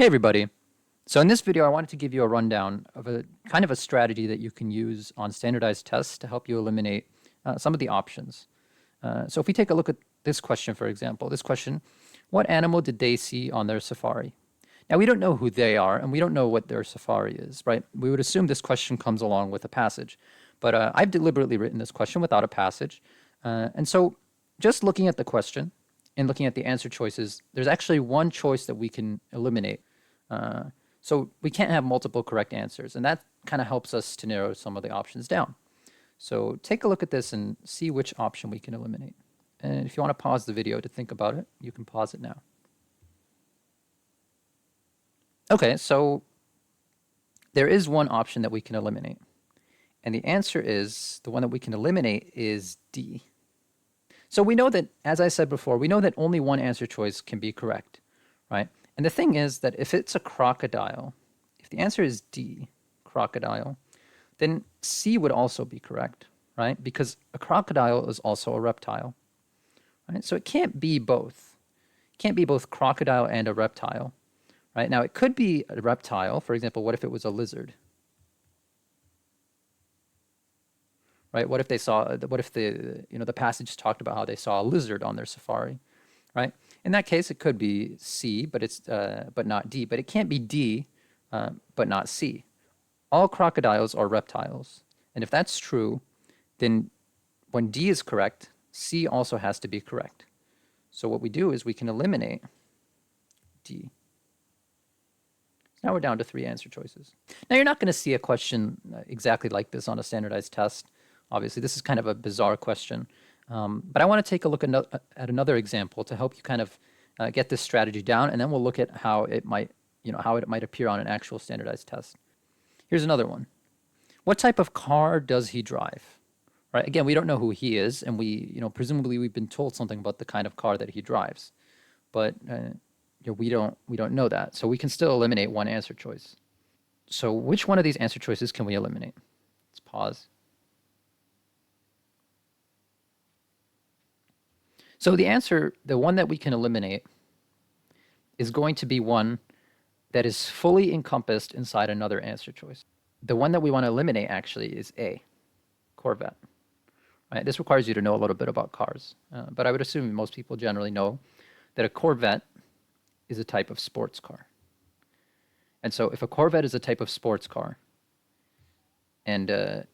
Hey everybody. So in this video, I wanted to give you a rundown of a kind of a strategy that you can use on standardized tests to help you eliminate some of the options. So if we take a look at this question, for example, this question, what animal did they see on their safari? Now we don't know who they are and we don't know what their safari is, right? We would assume this question comes along with a passage, but I've deliberately written this question without a passage. And so just looking at the question and looking at the answer choices, there's actually one choice that we can eliminate. So we can't have multiple correct answers, and that kind of helps us to narrow some of the options down. So take a look at this and see which option we can eliminate. And if you want to pause the video to think about it, you can pause it now. Okay, so there is one option that we can eliminate. And the answer is, the one that we can eliminate is D. So we know that, as I said before, we know that only one answer choice can be correct, right? And the thing is that if it's a crocodile, if the answer is D, crocodile, then C would also be correct, right? Because a crocodile is also a reptile, right? So it can't be both. It can't be both crocodile and a reptile, right? Now it could be a reptile. For example, what if it was a lizard? Right? What if they saw, what if the passage talked about how they saw a lizard on their safari, right? In that case, it could be C, but not D. But it can't be D, but not C. All crocodiles are reptiles. And if that's true, then when D is correct, C also has to be correct. So what we do is we can eliminate D. So now we're down to 3 answer choices. Now you're not going to see a question exactly like this on a standardized test. Obviously, this is kind of a bizarre question. But I want to take a look at another example to help you kind of get this strategy down, and then we'll look at how it might appear on an actual standardized test. Here's another one. What type of car does he drive? Right? Again, we don't know who he is, and presumably we've been told something about the kind of car that he drives, but we don't know that. So we can still eliminate one answer choice. So which one of these answer choices can we eliminate? Let's pause. So the answer, the one that we can eliminate, is going to be one that is fully encompassed inside another answer choice. The one that we want to eliminate actually is A, Corvette. Right? This requires you to know a little bit about cars, but I would assume most people generally know that a Corvette is a type of sports car. And so if a Corvette is a type of sports car, and it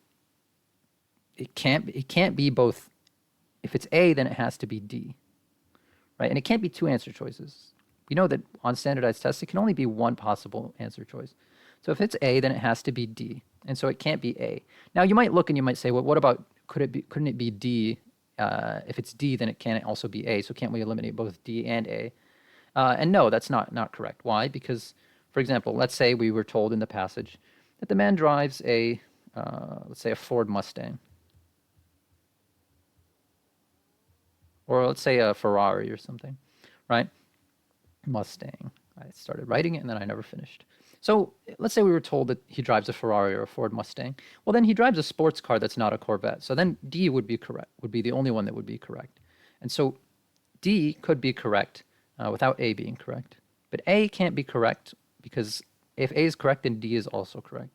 can't be both. If it's A, then it has to be D, right? And it can't be 2 answer choices. We know that on standardized tests, it can only be one possible answer choice. So if it's A, then it has to be D, and so it can't be A. Now you might look and you might say, well, what about couldn't it be D? If it's D, then it can't also be A. So can't we eliminate both D and A? And no, that's not correct. Why? Because, for example, let's say we were told in the passage that the man drives a let's say a Ford Mustang. Or let's say a Ferrari or something, right? Mustang. I started writing it and then I never finished. So let's say we were told that he drives a Ferrari or a Ford Mustang. Well, then he drives a sports car that's not a Corvette. So then D would be correct, would be the only one that would be correct. And so D could be correct without A being correct. But A can't be correct because if A is correct, then D is also correct.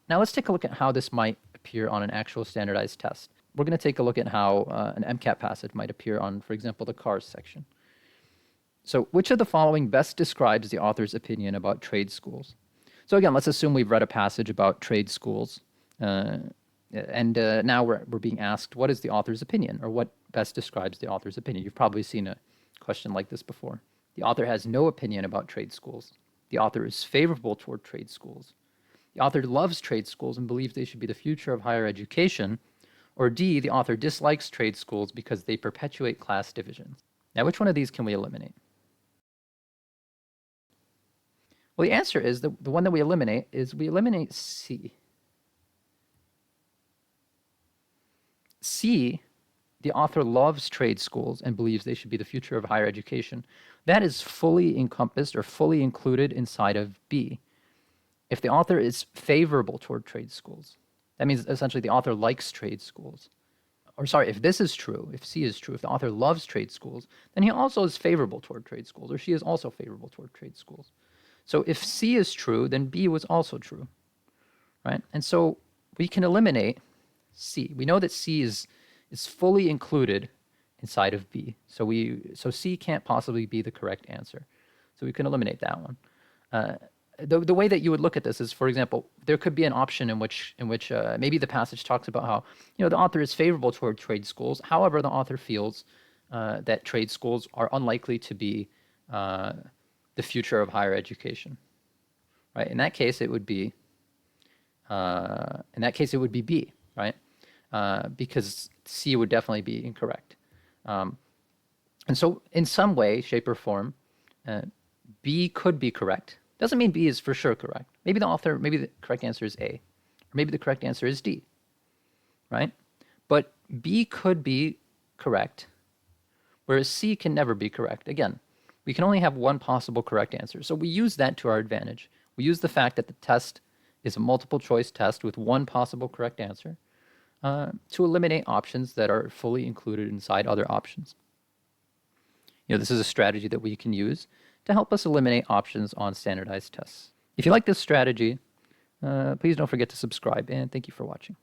Now let's take a look at how this might appear on an actual standardized test. We're going to take a look at how an MCAT passage might appear on, for example, the cars section. So which of the following best describes the author's opinion about trade schools? So again, let's assume we've read a passage about trade schools, and now we're being asked, what is the author's opinion, or what best describes the author's opinion? You've probably seen a question like this before. The author has no opinion about trade schools. The author is favorable toward trade schools. The author loves trade schools and believes they should be the future of higher education. Or D, the author dislikes trade schools because they perpetuate class divisions. Now, which one of these can we eliminate? Well, the answer is the one that we eliminate C. C, the author loves trade schools and believes they should be the future of higher education. That is fully encompassed or fully included inside of B. If the author is favorable toward trade schools, that means essentially the author likes trade schools. Or sorry, if this is true, if C is true, if the author loves trade schools, then he also is favorable toward trade schools, or she is also favorable toward trade schools. So if C is true, then B was also true, right? And so we can eliminate C. We know that C is fully included inside of B. So C can't possibly be the correct answer. So we can eliminate that one. The way that you would look at this is, for example, there could be an option in which maybe the passage talks about how the author is favorable toward trade schools. However, the author feels that trade schools are unlikely to be the future of higher education. Right? In that case, it would be B, right? Because C would definitely be incorrect. And so, in some way, shape, or form, B could be correct. Doesn't mean B is for sure correct. Maybe the correct answer is A, or maybe the correct answer is D, right? But B could be correct, whereas C can never be correct. Again, we can only have one possible correct answer. So we use that to our advantage. We use the fact that the test is a multiple choice test with one possible correct answer to eliminate options that are fully included inside other options. This is a strategy that we can use to help us eliminate options on standardized tests. If you like this strategy, please don't forget to subscribe, and thank you for watching.